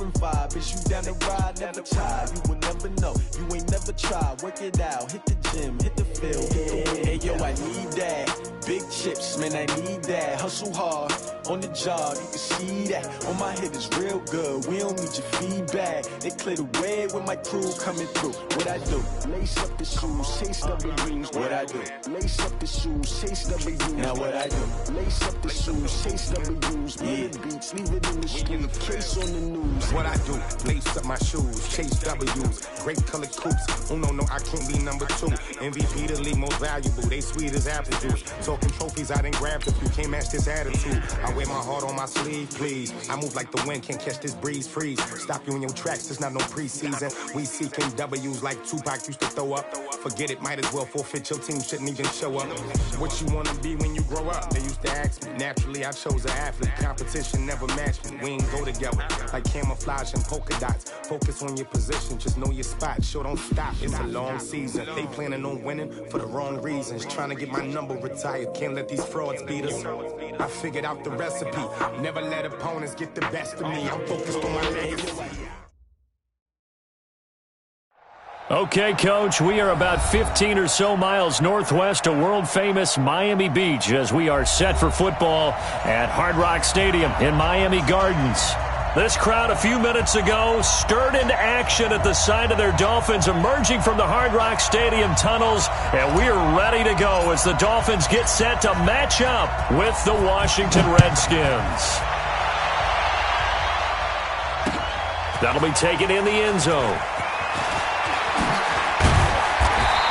from 5. Is you down the ride? Never tired. You will never know. You ain't never tried. Work it out. Hit the gym. Hit the field. Hey, yo, I need that. Big chips, man, I need that. Hustle hard on the job. You can see that. On my head is real good. We don't need your feedback. They clear the way with my crew coming through. What I do? Lace up the shoes, chase W's. What I do? Lace up the shoes, chase W's. Now what I do? Lace up the shoes, chase W's. Yeah. Beats, leave it in the street, case on the news. What I do? Lace up my shoes, chase W's. Great colored coops. Oh no, I can't be number 2. MVP the league most valuable. They sweet as apple juice. Talking trophies, I didn't grab the few. Can't match this attitude. I wear my heart on my sleeve, please. I move like the wind, can't catch this breeze, freeze. Stop you in your tracks, there's not no preseason. We seeking W's like Tupac used to throw up. Forget it, might as well forfeit. Your team shouldn't even show up. What you wanna be when you grow up? They used to ask me. Naturally, I chose an athlete. Competition never matched me. We ain't go together like camouflage and polka dots. Focus on your position, just know your spot. Sure, don't stop. It's a long season. They planning on winning for the wrong reasons. Trying to get my number retired. Can't let these frauds beat us. I figured out the recipe. Never let opponents get the best of me. I'm focused on my legacy. Okay, Coach, we are about 15 or so miles northwest of world-famous Miami Beach as we are set for football at Hard Rock Stadium in Miami Gardens. This crowd a few minutes ago stirred into action at the sight of their Dolphins emerging from the Hard Rock Stadium tunnels, and we are ready to go as the Dolphins get set to match up with the Washington Redskins. That'll be taken in the end zone.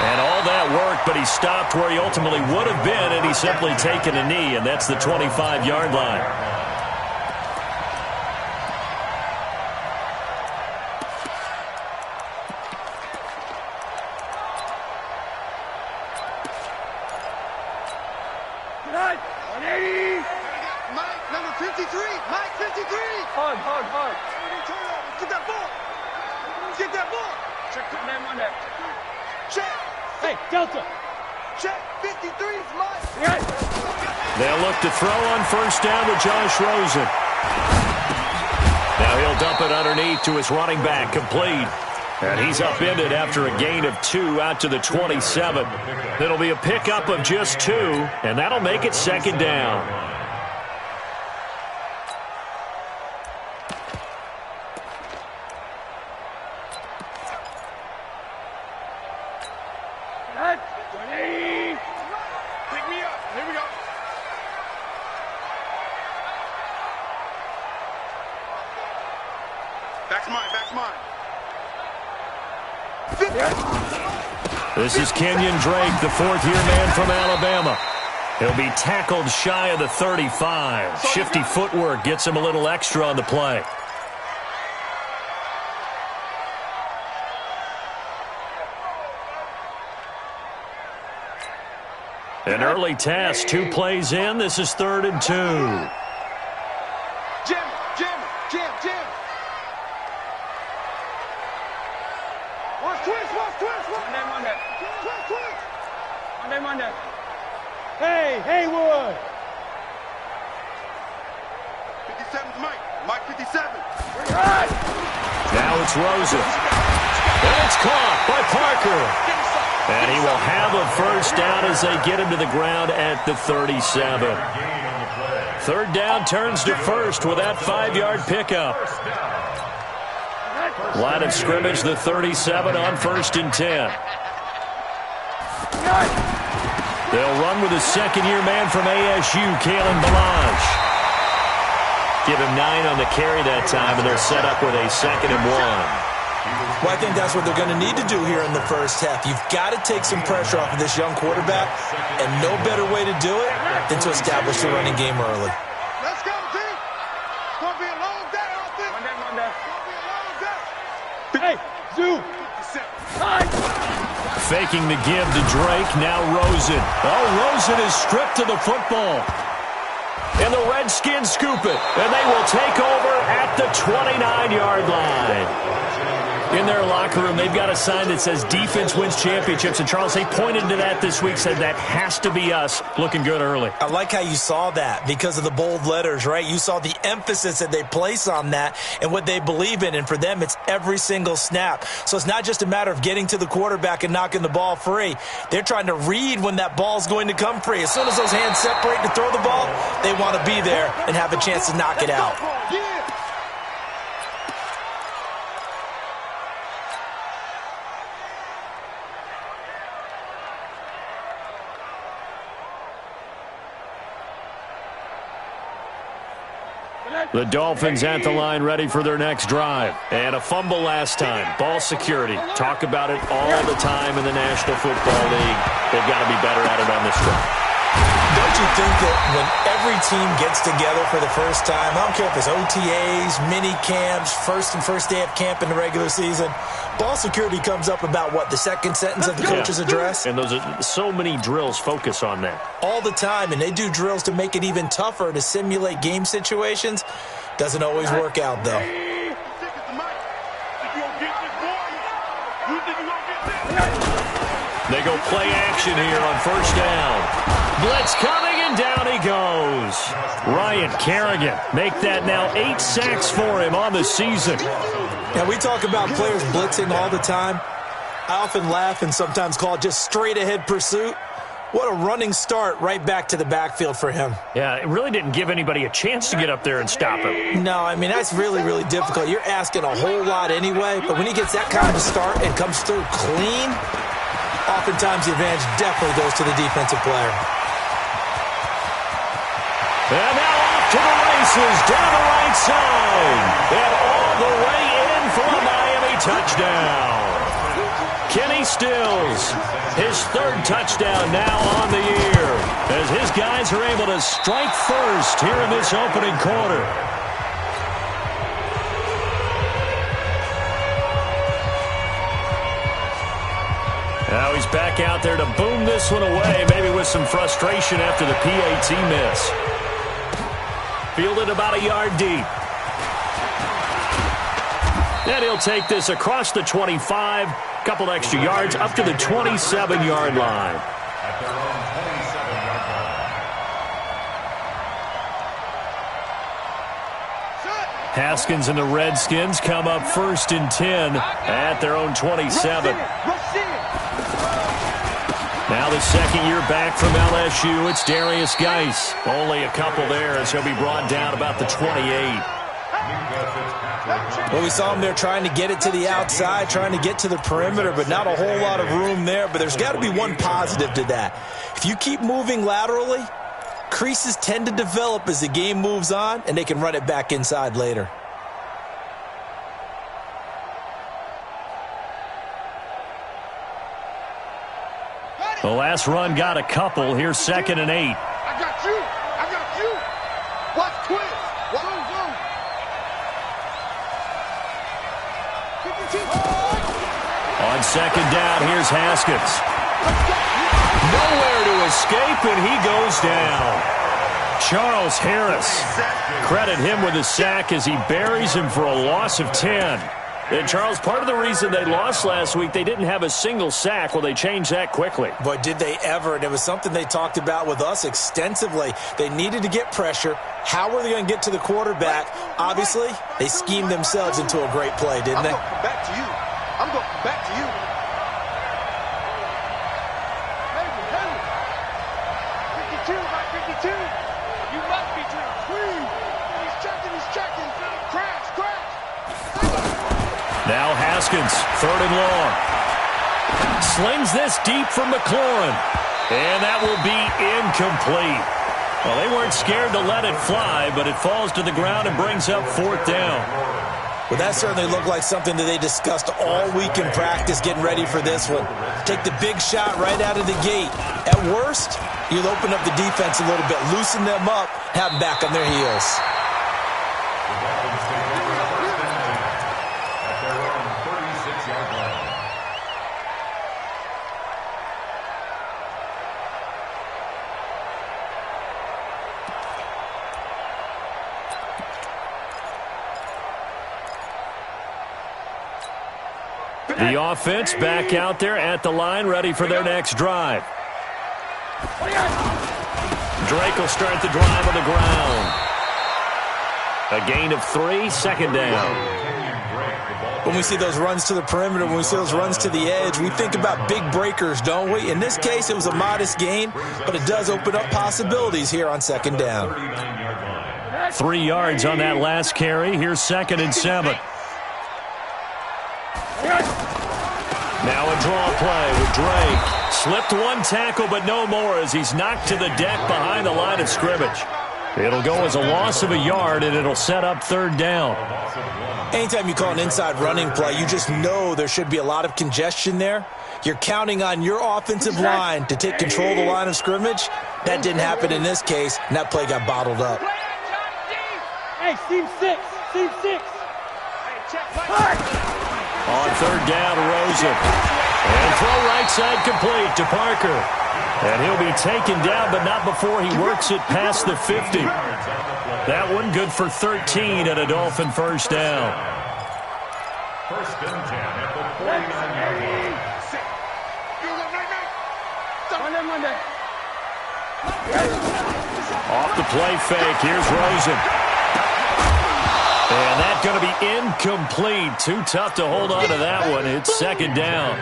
And all that worked, but he stopped where he ultimately would have been, and he's simply taken a knee, and that's the 25-yard line. Mike, number 53. Mike, 53. Hard. Get that ball. Get that ball. Check the name on that. Check. Hey, Delta. Check. 53 is Mike. Right. They'll look to throw on first down to Josh Rosen. Now he'll dump it underneath to his running back, complete. And he's upended after a gain of 2 out to the 27. It'll be a pickup of just 2, and that'll make it second down. Pick me up. Here we go. Back's mine. This is Kenyon Drake, the fourth-year man from Alabama. He'll be tackled shy of the 35. Shifty footwork gets him a little extra on the play. An early task, 2 plays in. This is 3rd and 2. Jim. Watch twist. Monday. Hey, Haywood. 57's Mike 57. Now it's Rosen. And it's caught by Parker. And he will have a first down as they get him to the ground at the 37. 3rd down turns to 1st with that 5-yard pickup. Line of scrimmage, the 37 on 1st and 10. They'll run with a second-year man from ASU, Kalen Ballage. Give him 9 on the carry that time, and they're set up with a 2nd and 1. Well, I think that's what they're going to need to do here in the first half. You've got to take some pressure off of this young quarterback, and no better way to do it than to establish the running game early. Let's go, team. It's going to be a long day, Austin. Monday. It's going to be a long day. Hey, Zoo. Faking the give to Drake, now Rosen. Oh, Rosen is stripped to the football. And the Redskins scoop it, and they will take over at the 29-yard line. In their locker room, they've got a sign that says defense wins championships. And, Charles, they pointed to that this week, said that has to be us. Looking good early. I like how you saw that because of the bold letters, right? You saw the emphasis that they place on that and what they believe in. And for them, it's every single snap. So it's not just a matter of getting to the quarterback and knocking the ball free. They're trying to read when that ball's going to come free. As soon as those hands separate to throw the ball, they want to be there and have a chance to knock it out. The Dolphins at the line ready for their next drive. And a fumble last time. Ball security. Talk about it all the time in the National Football League. They've got to be better at it on this drive. Don't you think that when every team gets together for the first time, I don't care if it's OTAs, mini camps, first day of camp in the regular season, ball security comes up about what, the second sentence of the coach's address? And those are so many drills focus on that. All the time, and they do drills to make it even tougher to simulate game situations. Doesn't always work out, though. They go play action here on first down. Blitz coming, and down he goes. Ryan Kerrigan, make that now 8 sacks for him on the season. Now, we talk about players blitzing all the time. I often laugh and sometimes call it just straight-ahead pursuit. What a running start right back to the backfield for him. Yeah, it really didn't give anybody a chance to get up there and stop him. No, I mean, that's really, really difficult. You're asking a whole lot anyway, but when he gets that kind of start and comes through clean, oftentimes the advantage definitely goes to the defensive player. And now off to the races, down the right side. And all the way in for a Miami touchdown. Kenny Stills, his third touchdown now on the year, as his guys are able to strike first here in this opening quarter. Now he's back out there to boom this one away, maybe with some frustration after the PAT miss. Fielded about a yard deep. And he'll take this across the 25, couple extra yards, up to the 27-yard line. Haskins and the Redskins come up 1st and 10 at their own 27. Now the second year back from LSU, it's Darius Geis. Only a couple there as he'll be brought down about the 28. Well, we saw him there trying to get it to the outside, trying to get to the perimeter, but not a whole lot of room there. But there's got to be one positive to that. If you keep moving laterally, creases tend to develop as the game moves on, and they can run it back inside later. The last run got a couple. Here's 2nd and 8. I got you. I got you. Watch quick. On 2nd down, here's Haskins. Nowhere to escape, and he goes down. Charles Harris. Credit him with a sack as he buries him for a loss of 10. And, Charles, part of the reason they lost last week, they didn't have a single sack. Well, they changed that quickly. But did they ever? And it was something they talked about with us extensively. They needed to get pressure. How were they going to get to the quarterback? Obviously, they schemed themselves into a great play, didn't they? I'm going back to you. I'm going back to you. Hey, 52 by 52. You must be drilled. He's checking. Crash. Now Haskins, 3rd and long. Slings this deep for McLaurin. And that will be incomplete. Well, they weren't scared to let it fly, but it falls to the ground and brings up 4th down. Well, that certainly looked like something that they discussed all week in practice getting ready for this one. Take the big shot right out of the gate. At worst, you'll open up the defense a little bit, loosen them up, have them back on their heels. The offense back out there at the line, ready for their next drive. Drake will start the drive on the ground. A gain of 3, second down. When we see those runs to the perimeter, when we see those runs to the edge, we think about big breakers, don't we? In this case, it was a modest gain, but it does open up possibilities here on second down. 3 yards on that last carry. Here's 2nd and 7. Now a draw play with Drake. Slipped one tackle, but no more as he's knocked to the deck behind the line of scrimmage. It'll go as a loss of a yard, and it'll set up 3rd down. Anytime you call an inside running play, you just know there should be a lot of congestion there. You're counting on your offensive line to take control of the line of scrimmage. That didn't happen in this case, and that play got bottled up. Hey, team 6. Team 6. On 3rd down, Rosen. And throw right side complete to Parker. And he'll be taken down, but not before he works it past the 50. That one good for 13 and a Dolphin first down. First and 10 at the 49-yard line. Off the play fake, here's Rosen. And that's going to be incomplete. Too tough to hold on to that one. It's 2nd down.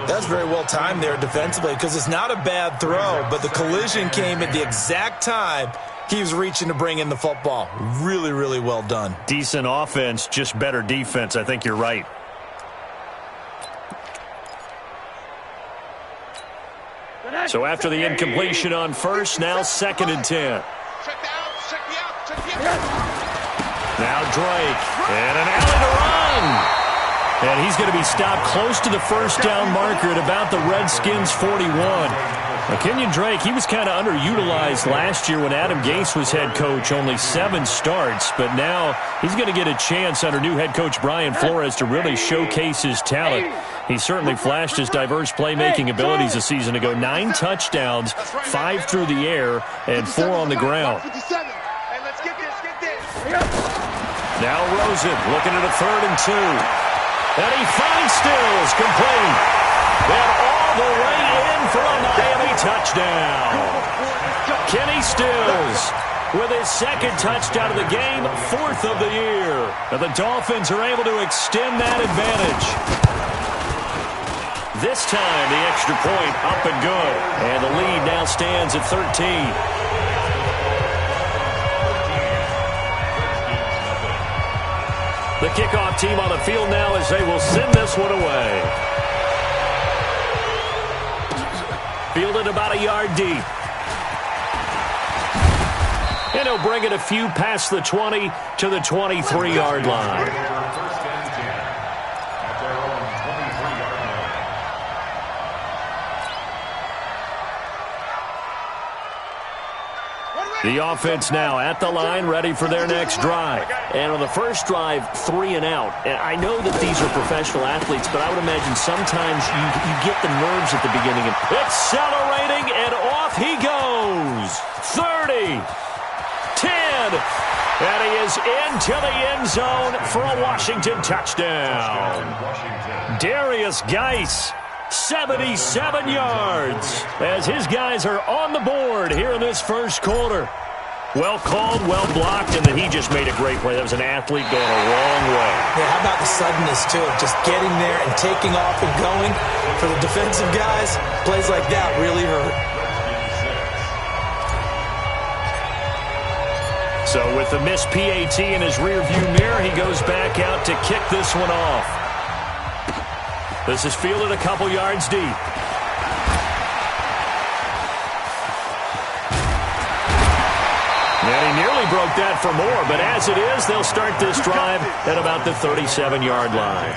That's very well timed there defensively because it's not a bad throw, but the collision came at the exact time he was reaching to bring in the football. Really, really well done. Decent offense, just better defense. I think you're right. So after the incompletion on first, now 2nd and 10. Now Drake, and an alley to run. And he's going to be stopped close to the first down marker at about the Redskins' 41. Now, Kenyon Drake, he was kind of underutilized last year when Adam Gase was head coach, only 7 starts. But now he's going to get a chance under new head coach Brian Flores to really showcase his talent. He certainly flashed his diverse playmaking abilities a season ago. 9 touchdowns, 5 through the air, and 4 on the ground. Now Rosen looking at a 3rd and 2. And he finds Stills complete. And all the way in for a Miami touchdown. Kenny Stills with his 2nd touchdown of the game, 4th of the year. And the Dolphins are able to extend that advantage. This time the extra point up and good. And the lead now stands at 13. The kickoff team on the field now as they will send this one away. Fielded about a yard deep. And he'll bring it a few past the 20 to the 23-yard line. The offense now at the line, ready for their next drive. And on the first drive, 3 and out. And I know that these are professional athletes, but I would imagine sometimes you get the nerves at the beginning. Accelerating, and off he goes. 30, 10, and he is into the end zone for a Washington touchdown. Darius Geis, 77 yards, as his guys are on the board here in this first quarter. Well called, well blocked, and then he just made a great play. That was an athlete going a long way. Yeah, how about the suddenness, too? Just getting there and taking off and going. For the defensive guys, plays like that really hurt. So with the missed PAT in his rearview mirror, he goes back out to kick this one off. This is fielded a couple yards deep. And he nearly broke that for more, but as it is, they'll start this drive at about the 37-yard line.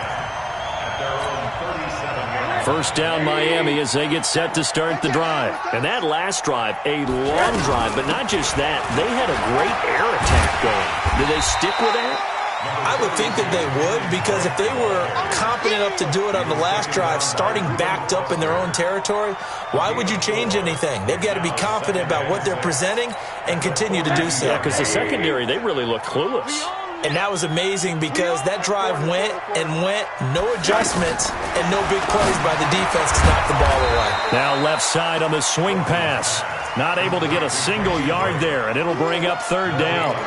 First down Miami as they get set to start the drive. And that last drive, a long drive, but not just that. They had a great air attack going. Did they stick with that? I would think that they would, because if they were competent enough to do it on the last drive, starting backed up in their own territory, why would you change anything? They've got to be confident about what they're presenting and continue to do so. Yeah, because the secondary, they really look clueless. And that was amazing because that drive went and went, no adjustments, and no big plays by the defense to knock the ball away. Now left side on the swing pass. Not able to get a single yard there, and it'll bring up third down.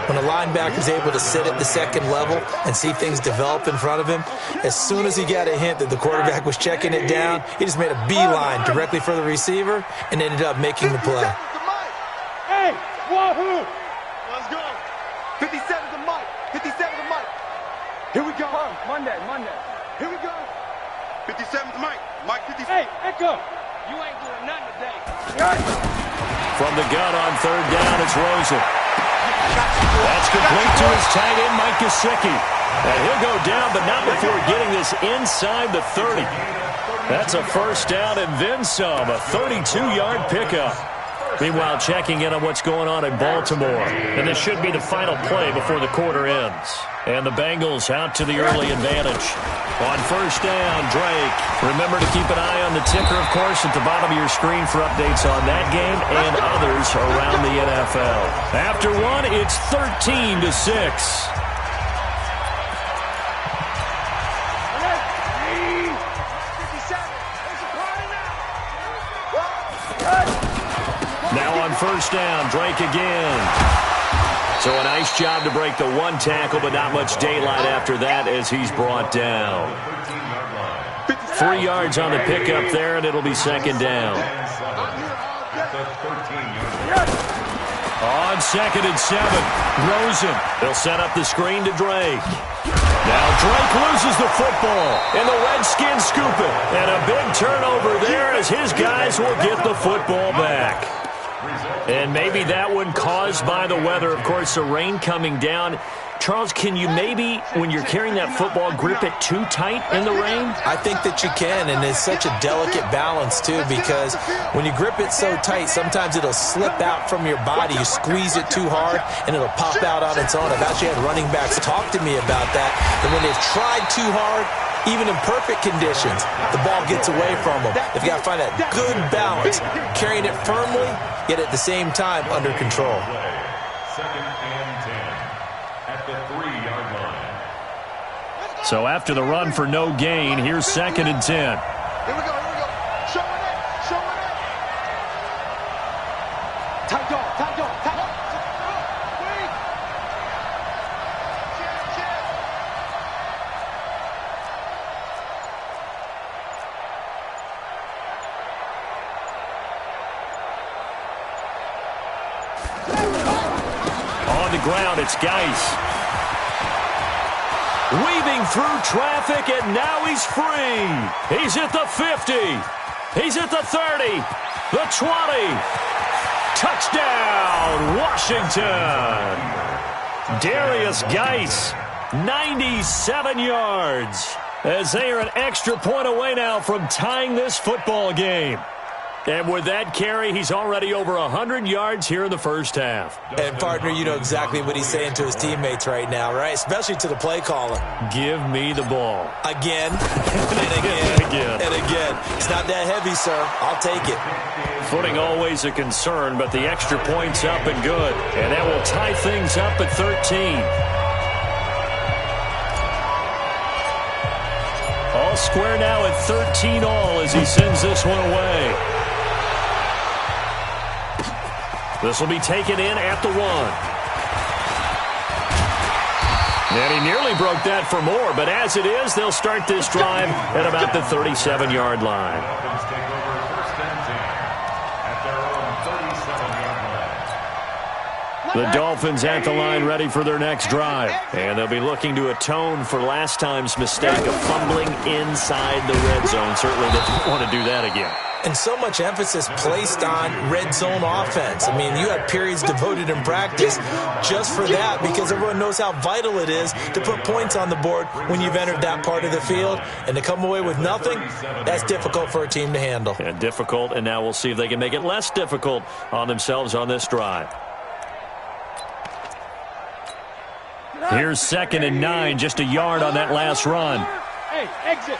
When a linebacker is able to sit at the second level and see things develop in front of him, as soon as he got a hint that the quarterback was checking it down, he just made a beeline directly for the receiver and ended up making the play. Hey, wahoo! Let's go. 57 to Mike. 57 to Mike. Here we go. Monday. Here we go. 57 to Mike. Mike 57. Hey, Echo. You ain't doing nothing today. From the gun on third down, it's Rosen. That's complete to his tight end, Mike Gesicki. And he'll go down, but not before getting this inside the 30. That's a first down and then some, a 32-yard pickup. Meanwhile, checking in on what's going on in Baltimore. And this should be the final play before the quarter ends. And the Bengals out to the early advantage. On first down, Drake. Remember to keep an eye on the ticker, of course, at the bottom of your screen for updates on that game and others around the NFL. After one, it's 13-6. Now on first down, Drake again. So a nice job to break the one tackle, but not much daylight after that as he's brought down. 3 yards on the pickup there, and it'll be second down. On 2nd and 7, Rosen. They'll set up the screen to Drake. Now Drake loses the football, and the Redskins scoop it. And a big turnover there as his guys will get the football back. And maybe that one caused by the weather. Of course, the rain coming down. Charles, can you maybe, when you're carrying that football, grip it too tight in the rain? I think that you can, and it's such a delicate balance, too, because when you grip it so tight, sometimes it'll slip out from your body. You squeeze it too hard, and it'll pop out on its own. I've actually had running backs talk to me about that, and when they've tried too hard, even in perfect conditions, the ball gets away from them. They've got to find that good balance, carrying it firmly, yet at the same time under control. Second and 10 at the 3-yard line. So after the run for no gain, here's 2nd and 10. Here we go. Show it. Tight dog. Wait. On the ground, it's Geis. Weaving through traffic, and now he's free. He's at the 50. He's at the 30. The 20. Touchdown, Washington. Darius Geis, 97 yards. As they are an extra point away now from tying this football game. And with that carry, he's already over 100 yards here in the first half. And, partner, you know exactly what he's saying to his teammates right now, right? Especially to the play caller. Give me the ball. Again, and again, and again. It's not that heavy, sir. I'll take it. Footing always a concern, but the extra point's up and good. And that will tie things up at 13. All square now at 13 all as he sends this one away. This will be taken in at the 1. And he nearly broke that for more, but as it is, they'll start this drive at about the 37-yard line. Dolphins take over first and 10 at their own 37-yard line. The Dolphins at the line ready for their next drive. And they'll be looking to atone for last time's mistake of fumbling inside the red zone. Certainly they don't want to do that again. And so much emphasis placed on red zone offense. I mean, you had periods devoted in practice just for that because everyone knows how vital it is to put points on the board when you've entered that part of the field. And to come away with nothing, that's difficult for a team to handle. And difficult, and now we'll see if they can make it less difficult on themselves on this drive. Here's 2nd and 9, just a yard on that last run. Hey, exit.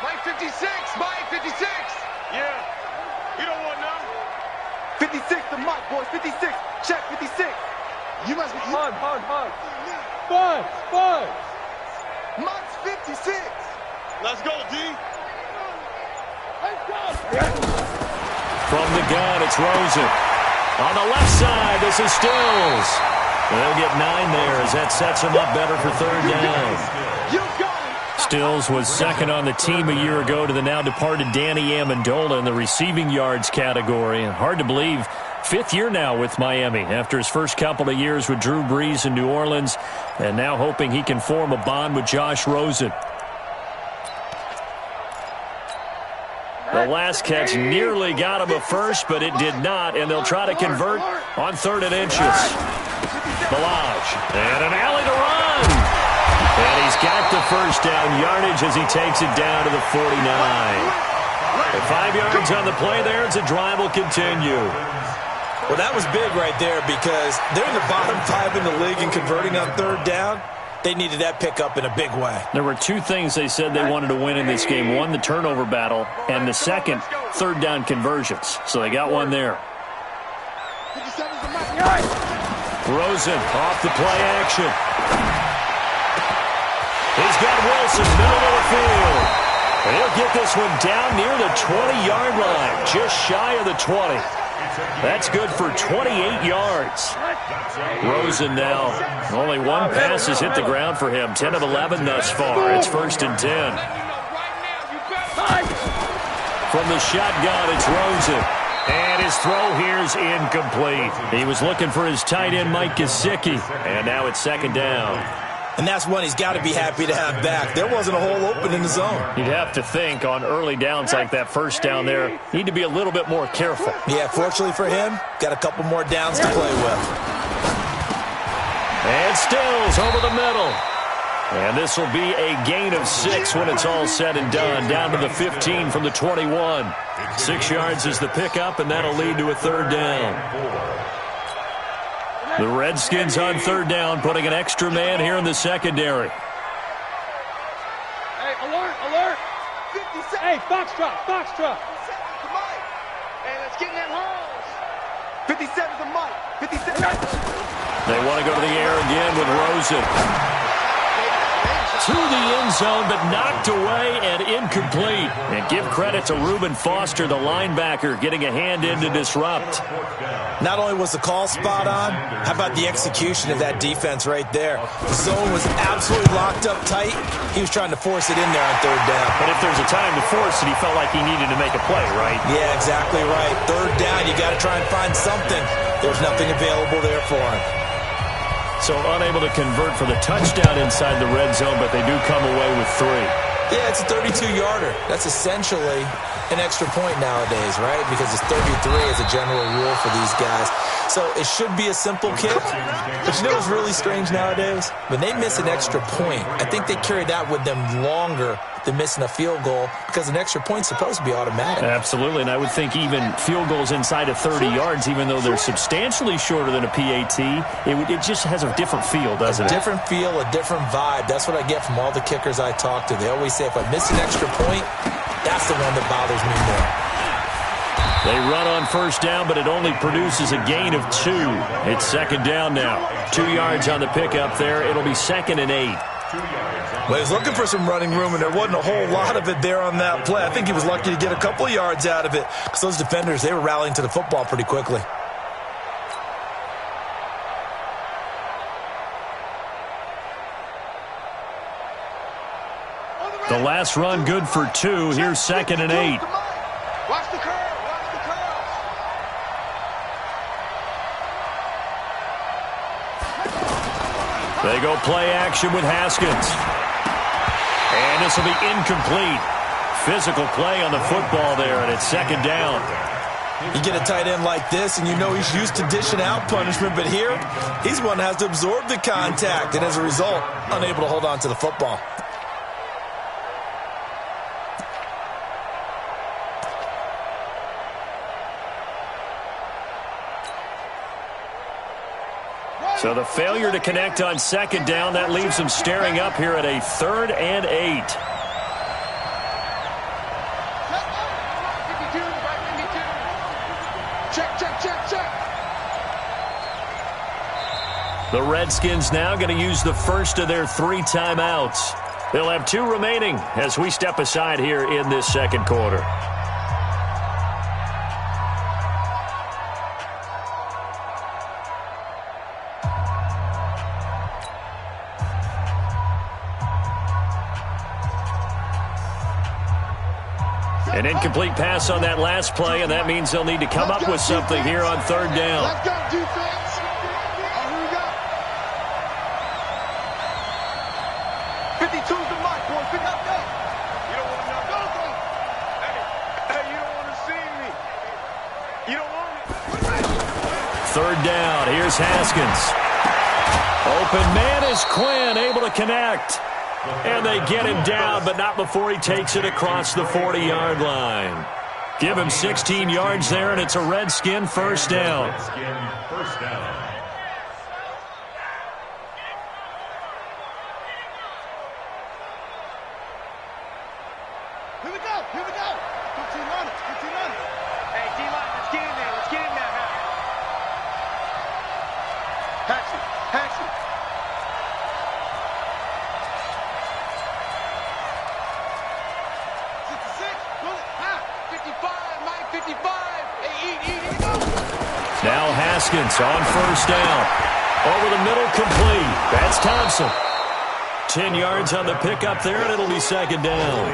Mike 56, Mike 56. Yeah, you don't want none. 56 to Mike, boys, 56. Check 56. You must be hug. Spuds. Mike's 56. Let's go, D. Let's go. From the gun, it's Rosen. On the left side, this is Stills. They'll get 9 there as that sets them up better for third down. Stills was second on the team a year ago to the now departed Danny Amendola in the receiving yards category. And hard to believe, 5th year now with Miami after his first couple of years with Drew Brees in New Orleans, and now hoping he can form a bond with Josh Rosen. The last catch nearly got him a first, but it did not, and they'll try to convert on 3rd and inches. Balaj, and an alley to run. And he's got the first down yardage as he takes it down to the 49. And 5 yards on the play there as the drive will continue. Well, that was big right there because they're in the bottom 5 in the league and converting on 3rd down. They needed that pickup in a big way. There were 2 things they said they wanted to win in this game. One, the turnover battle, and the second, 3rd down conversions. So they got one there. Rosen off the play action. He's got Wilson, middle of the field. And he'll get this one down near the 20-yard line, just shy of the 20. That's good for 28 yards. Rosen now, only 1 pass has hit the ground for him. 10 of 11 thus far. It's 1st and 10. From the shotgun, it's Rosen. And his throw here is incomplete. He was looking for his tight end, Mike Gesicki. And now it's 2nd down. And that's one he's got to be happy to have back. There wasn't a hole open in the zone. You'd have to think on early downs like that first down there, need to be a little bit more careful. Yeah, fortunately for him, got a couple more downs to play with. And Stills over the middle. And this will be a gain of 6 when it's all said and done. Down to the 15 from the 21. 6 yards is the pickup, and that'll lead to a 3rd down. The Redskins on 3rd down, putting an extra man here in the secondary. Hey, alert. 56. Hey, Foxtrot. Hey, let's get in that holes. 57's a Mike. 57. They want to go to the air again with Rosen. To the end zone, but knocked away and incomplete. And give credit to Reuben Foster, the linebacker, getting a hand in to disrupt. Not only was the call spot on, how about the execution of that defense right there? The zone was absolutely locked up tight. He was trying to force it in there on 3rd down. But if there's a time to force it, he felt like he needed to make a play, right? Yeah, exactly right. 3rd down, you got to try and find something. There's nothing available there for him. So unable to convert for the touchdown inside the red zone, but they do come away with 3. Yeah, it's a 32-yarder. That's essentially an extra point nowadays, right? Because it's 33 as a general rule for these guys. So it should be a simple kick. But you know what's really strange nowadays? When they miss an extra point, I think they carry that with them longer than missing a field goal because an extra point's supposed to be automatic. Absolutely, and I would think even field goals inside of 30 yards, even though they're substantially shorter than a PAT, it just has a different feel, doesn't it? A different feel, a different vibe. That's what I get from all the kickers I talk to. They always say if I miss an extra point, that's the one that bothers me more. They run on 1st down, but it only produces a gain of 2. It's 2nd down now. 2 yards on the pickup there. It'll be 2nd and 8. Well, he's looking for some running room, and there wasn't a whole lot of it there on that play. I think he was lucky to get a couple of yards out of it because those defenders, they were rallying to the football pretty quickly. The last run good for 2. Here's 2nd and 8. Watch the curve. They go play action with Haskins. And this will be incomplete. Physical play on the football there, and it's 2nd down. You get a tight end like this, and you know he's used to dishing out punishment, but here, he's one that has to absorb the contact, and as a result, unable to hold on to the football. So the failure to connect on 2nd down, that leaves them staring up here at a 3rd and 8. Check. The Redskins now going to use the first of their 3 timeouts. They'll have 2 remaining as we step aside here in this second quarter. An incomplete pass on that last play, and that means they'll need to come up with something here on 3rd down. Let's go, defense. Here we go. 52's the mark, boy. Pick up that. You don't want to know. Hey, you don't want to see me. You don't want it. 3rd down. Here's Haskins. Open man is Quinn, able to connect. And they get him down, but not before he takes it across the 40-yard line. Give him 16 yards there, and it's a Redskin 1st down. Redskin 1st down. Here we go. Here we go. 15 runners. 15 runners. Hey, D-line, let's get in there. Let's get in there, man. Hatchet. Hatchet. 55, hey, eat, go. Now Haskins on 1st down. Over the middle, complete. That's Thompson. 10 yards on the pickup there, and it'll be 2nd down.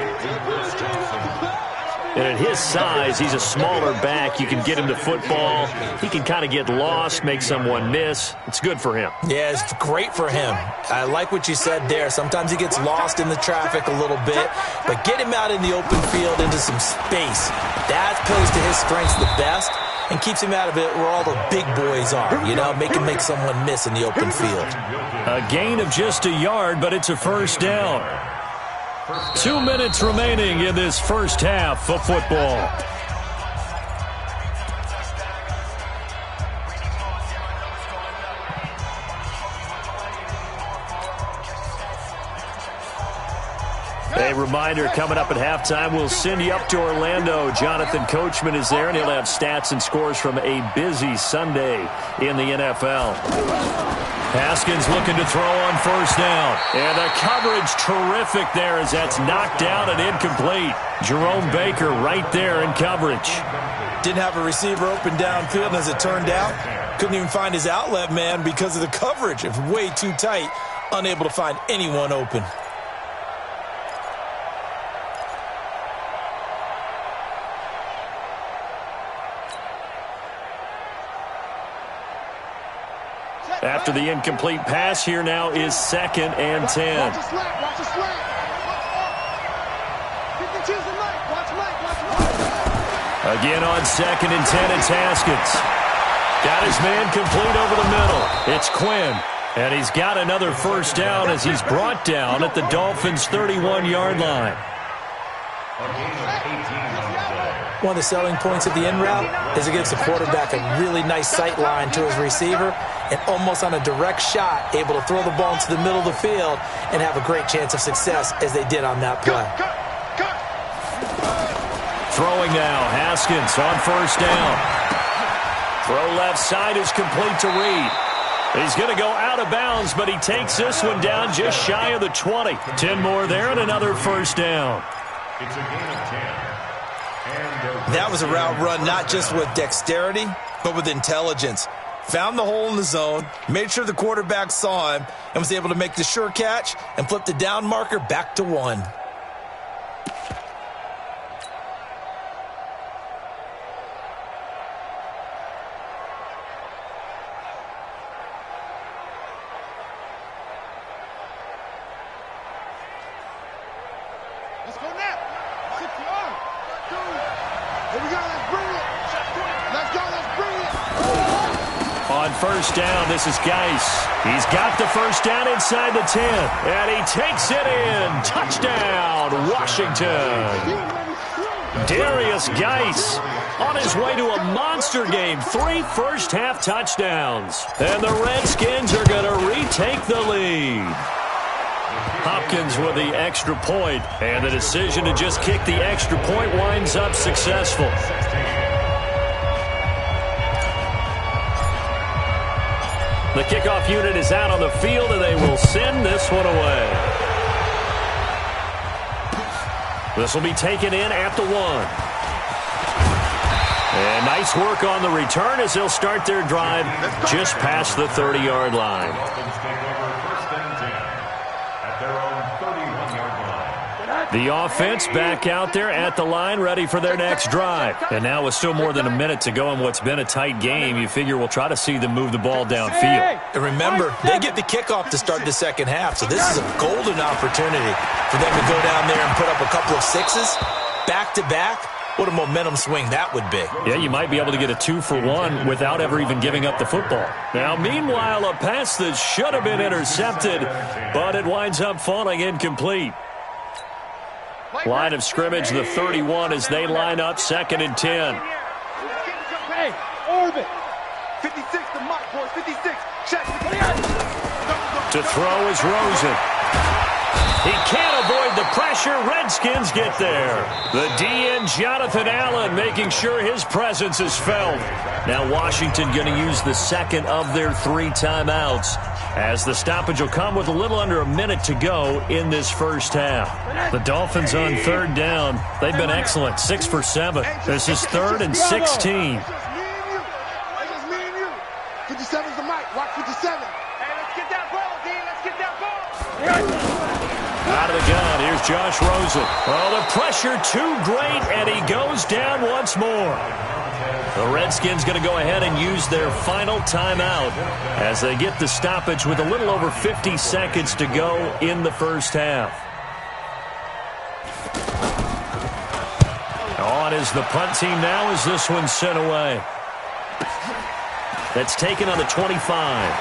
And at his size, he's a smaller back. You can get him to football. He can kind of get lost, make someone miss. It's good for him. Yeah, it's great for him. I like what you said there. Sometimes he gets lost in the traffic a little bit, but get him out in the open field into some space. That plays to his strengths the best and keeps him out of it where all the big boys are, you know, make him make someone miss in the open field. A gain of just a yard, but it's a 1st down. 2 minutes remaining in this first half of football. A reminder, coming up at halftime, we'll send you up to Orlando. Jonathan Coachman is there, and he'll have stats and scores from a busy Sunday in the NFL. Haskins looking to throw on 1st down. And the coverage terrific there as that's knocked down and incomplete. Jerome Baker right there in coverage. Didn't have a receiver open downfield, and as it turned out, couldn't even find his outlet man because of the coverage. It was way too tight, unable to find anyone open. After the incomplete pass, here now is 2nd and 10. Watch the slant. Watch the slant. Pick and choose the Mike. Watch Mike. Watch Mike. Again on 2nd and 10, it's Haskins. Got his man complete over the middle. It's Quinn. And he's got another 1st down as he's brought down at the Dolphins' 31-yard line. One of the selling points of the in route is it gives the quarterback a really nice sight line to his receiver and almost on a direct shot able to throw the ball into the middle of the field and have a great chance of success as they did on that play. Throwing now, Haskins on 1st down. Throw left side is complete to Reed. He's going to go out of bounds, but he takes this one down just shy of the 20. 10 more there and another 1st down. It's a gain of 10. That was a route run not just with dexterity, but with intelligence. Found the hole in the zone, made sure the quarterback saw him, and was able to make the sure catch and flip the down marker back to 1. Let's go now. 60 yards. Here we go. Let's bring it. Let's go. Let's bring it. On 1st down, this is Geis. He's got the 1st down inside the 10. And he takes it in. Touchdown, Washington. Darius Geis on his way to a monster game. 3 first-half touchdowns. And the Redskins are going to retake the lead. Hopkins with the extra point, and the decision to just kick the extra point winds up successful. The kickoff unit is out on the field, and they will send this one away. This will be taken in at the 1. And nice work on the return as they'll start their drive just past the 30-yard line. The offense back out there at the line, ready for their next drive. And now with still more than a minute to go in what's been a tight game, you figure we'll try to see them move the ball downfield. And remember, they get the kickoff to start the second half, so this is a golden opportunity for them to go down there and put up a couple of sixes back-to-back. What a momentum swing that would be. Yeah, you might be able to get a 2-for-1 without ever even giving up the football. Now, meanwhile, a pass that should have been intercepted, but it winds up falling incomplete. Line of scrimmage, the 31 as they line up 2nd and 10. Hey, orbit. 56, the mic, boys, 56. Check. To throw is Rosen. He can't avoid the pressure. Redskins get there. The DN, Jonathan Allen, making sure his presence is felt. Now Washington going to use the second of their 3 timeouts, as the stoppage will come with a little under a minute to go in this first half. The Dolphins on 3rd down. They've been excellent, 6 for 7. This is 3rd and 16. 57's the mic. Watch 57. Hey, let's get that ball, D. Let's get that ball. Out of the gun, here's Josh Rosen. Oh, the pressure too great, and he goes down once more. The Redskins going to go ahead and use their final timeout as they get the stoppage with a little over 50 seconds to go in the first half. On is the punt team now as this one's sent away. That's taken on the 25.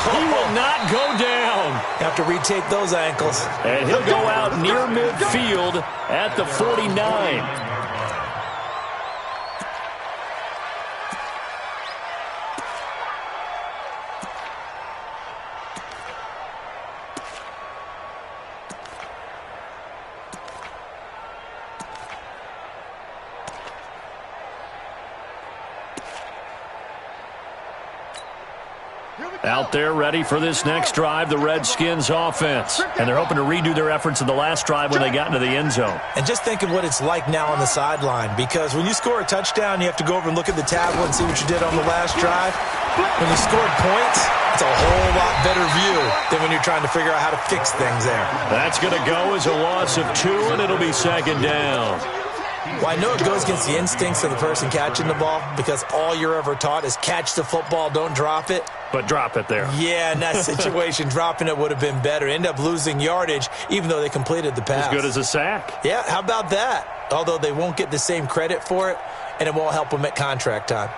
He will not go down. Have to retake those ankles. And he'll go out near midfield at the 49. Out there ready for this next drive, the Redskins offense. And they're hoping to redo their efforts in the last drive when they got into the end zone. And just think of what it's like now on the sideline, because when you score a touchdown, you have to go over and look at the tablet and see what you did on the last drive. When you scored points, it's a whole lot better view than when you're trying to figure out how to fix things there. That's going to go as a loss of 2, and it'll be 2nd down. Well, I know it goes against the instincts of the person catching the ball, because all you're ever taught is catch the football, don't drop it. But drop it there. Yeah, in that situation, dropping it would have been better. End up losing yardage, even though they completed the pass. As good as a sack. Yeah, how about that? Although they won't get the same credit for it, and it won't help them at contract time.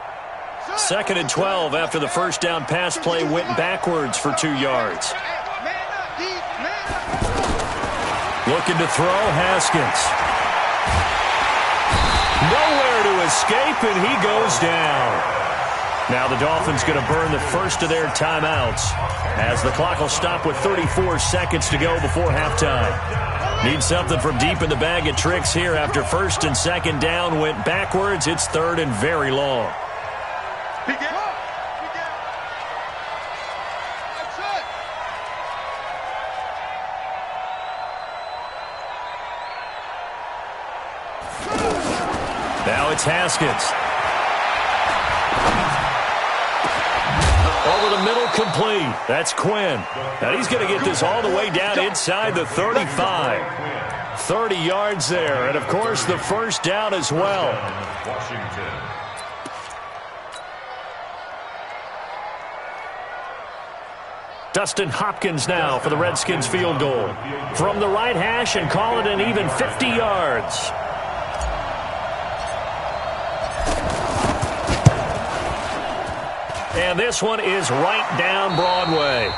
2nd and 12 after the first down pass play went backwards for 2 yards. Looking to throw, Haskins. Nowhere to escape, and he goes down. Now the Dolphins going to burn the first of their timeouts as the clock will stop with 34 seconds to go before halftime. Need something from deep in the bag of tricks here after 1st and 2nd down went backwards. It's 3rd and very long. Now it's Haskins. Over the middle, complete. That's Quinn. Now he's going to get this all the way down inside the 35. 30 yards there, and of course the first down as well. Dustin Hopkins now for the Redskins field goal. From the right hash and call it an even 50 yards. And this one is right down Broadway.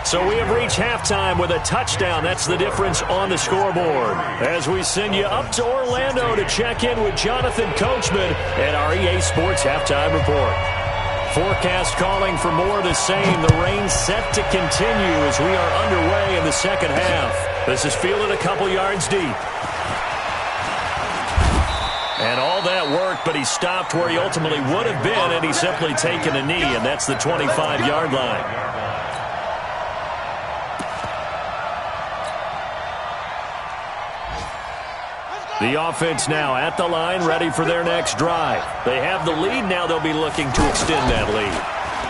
So we have reached halftime with a touchdown. That's the difference on the scoreboard. As we send you up to Orlando to check in with Jonathan Coachman and our EA Sports Halftime Report. Forecast calling for more of the same. The rain set to continue as we are underway in the second half. This is fielded a couple yards deep. And all that worked, but he stopped where he ultimately would have been, and he's simply taken a knee, and that's the 25-yard line. The offense now at the line, ready for their next drive. They have the lead. Now they'll be looking to extend that lead.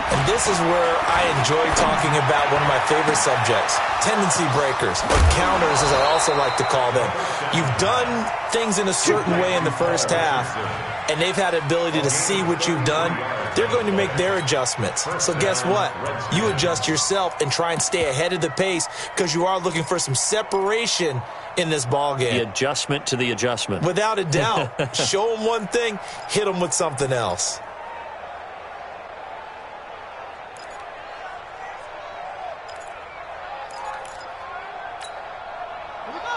And this is where I enjoy talking about one of my favorite subjects, tendency breakers, or counters as I also like to call them. You've done things in a certain way in the first half, and they've had the ability to see what you've done. They're going to make their adjustments. So guess what? You adjust yourself and try and stay ahead of the pace because you are looking for some separation in this ball game. The adjustment to the adjustment. Without a doubt. Show them one thing, hit them with something else.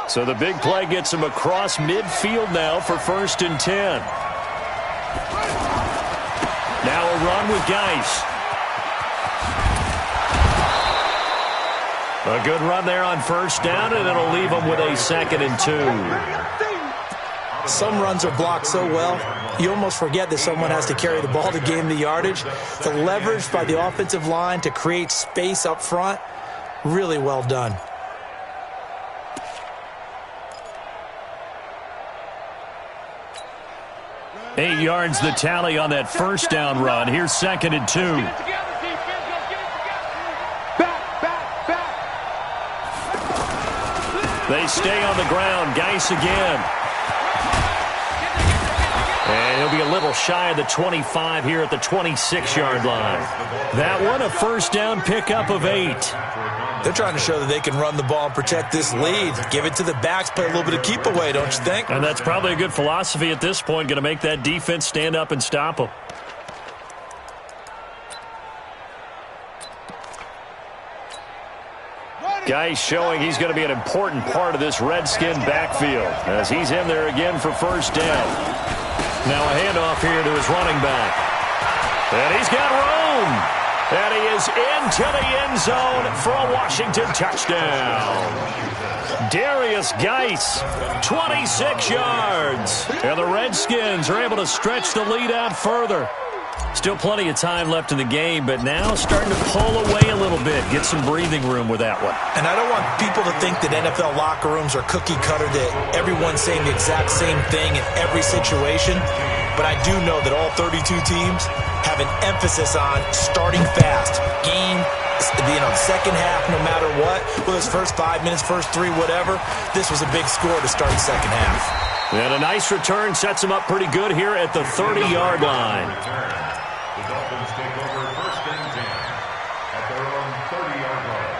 So the big play gets him across midfield now for 1st and 10. Now a run with Geis. A good run there on 1st down, and it'll leave him with a 2nd and 2. Some runs are blocked so well, you almost forget that someone has to carry the ball to gain the yardage. The leverage by the offensive line to create space up front, really well done. 8 yards the tally on that 1st down run. Here's 2nd and 2. They stay on the ground. Geis again. And he'll be a little shy of the 25 here at the 26-yard line. That one, a 1st down pickup of 8. They're trying to show that they can run the ball and protect this lead. Give it to the backs, play a little bit of keep away, don't you think? And that's probably a good philosophy at this point, going to make that defense stand up and stop them. Geis showing he's going to be an important part of this Redskin backfield as he's in there again for 1st down. Now a handoff here to his running back. And he's got room. And he is into the end zone for a Washington touchdown. Darius Geis, 26 yards. And the Redskins are able to stretch the lead out further. Still plenty of time left in the game, but now starting to pull away a little bit, get some breathing room with that one. And I don't want people to think that NFL locker rooms are cookie cutter, that everyone's saying the exact same thing in every situation. But I do know that all 32 teams have an emphasis on starting fast. Game, second half, no matter what. Whether it's first 5 minutes, first 3, whatever. This was a big score to start the second half. And a nice return sets him up pretty good here at the 30-yard line. The Dolphins take over 1st and 10 at their own 30-yard line.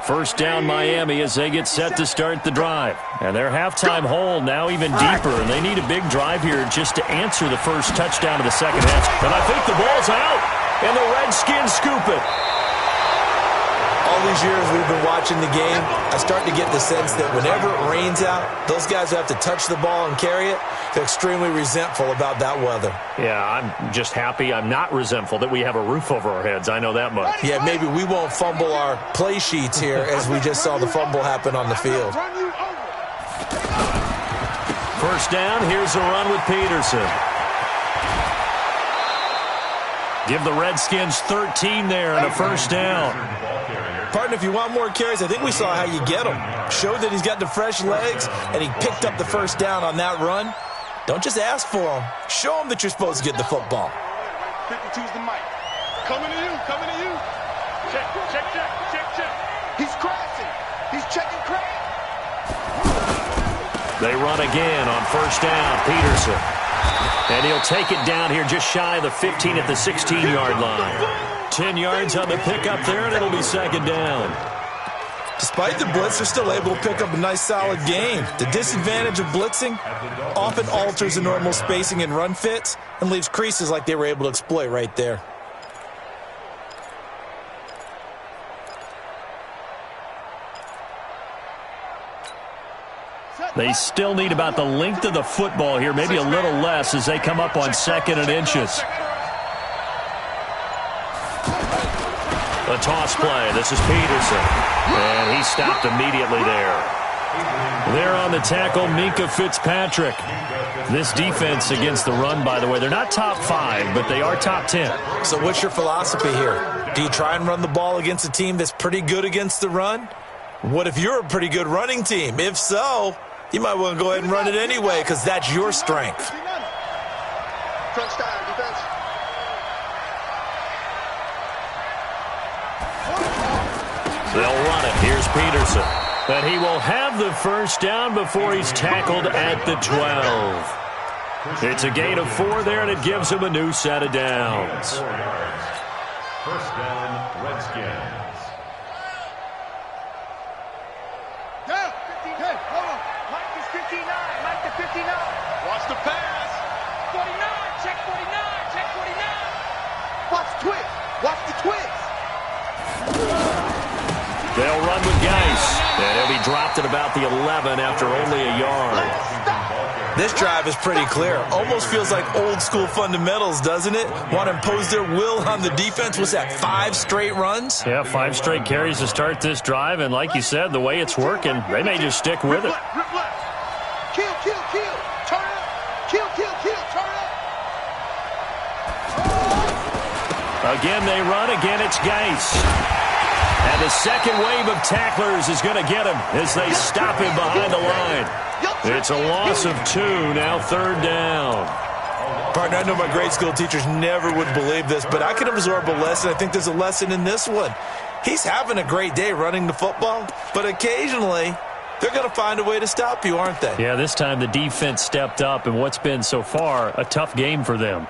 First down Miami as they get set to start the drive. And their halftime hole now even deeper, and they need a big drive here just to answer the first touchdown of the second half. And I think the ball's out, and the Redskins scoop it. All these years we've been watching the game, I start to get the sense that whenever it rains out, those guys who have to touch the ball and carry it, they're extremely resentful about that weather. Yeah, I'm just happy I'm not resentful that we have a roof over our heads. I know that much. Yeah, maybe we won't fumble our play sheets here as we just saw the fumble happen on the field. First down, here's a run with Peterson. Give the Redskins 13 there and a first down. Partner, if you want more carries, I think we saw how you get them. Showed that he's got the fresh legs, and he picked up the first down on that run. Don't just ask for them. Show them that you're supposed to get the football. 52's the mic. Coming to you, coming to you. Check, check, check, check, check. He's crashing. He's checking crash. They run again on first down, Peterson. And he'll take it down here just shy of the 15 at the 16-yard line. 10 yards on the pickup there, and it'll be second down. Despite the blitz, they're still able to pick up a nice, solid gain. The disadvantage of blitzing often alters the normal spacing and run fits and leaves creases like they were able to exploit right there. They still need about the length of the football here, maybe a little less as they come up on 2nd and inches. A toss play. This is Peterson. And he stopped immediately there. There on the tackle, Minka Fitzpatrick. This defense against the run, by the way, they're not top 5, but they are top 10. So what's your philosophy here? Do you try and run the ball against a team that's pretty good against the run? What if you're a pretty good running team? If so, you might want to go ahead and run it anyway because that's your strength. They'll run it. Here's Peterson. But he will have the first down before he's tackled at the 12. It's a gain of 4 there, and it gives him a new set of downs. 4 yards. First down, Redskins. Down. 59. Hold on. Mike is 59. Mike to 59. Watch the pass. 49. Check 49. Check 49. Watch the twist. Watch the twist. They'll run with Geis. And he'll be dropped at about the 11 after only a yard. This drive is pretty clear. Almost feels like old school fundamentals, doesn't it? Want to impose their will on the defense. What's that, 5 straight runs? Yeah, 5 straight carries to start this drive. And like you said, the way it's working, they may just stick with it. Kill, kill, kill. Turn up. Kill, kill, kill. Turn up. Again, they run. Again, it's Geis. And the second wave of tacklers is going to get him as they stop him behind the line. It's a loss of 2, now 3rd down. Partner, I know my grade school teachers never would believe this, but I can absorb a lesson. I think there's a lesson in this one. He's having a great day running the football, but occasionally they're going to find a way to stop you, aren't they? Yeah, this time the defense stepped up in what's been so far a tough game for them.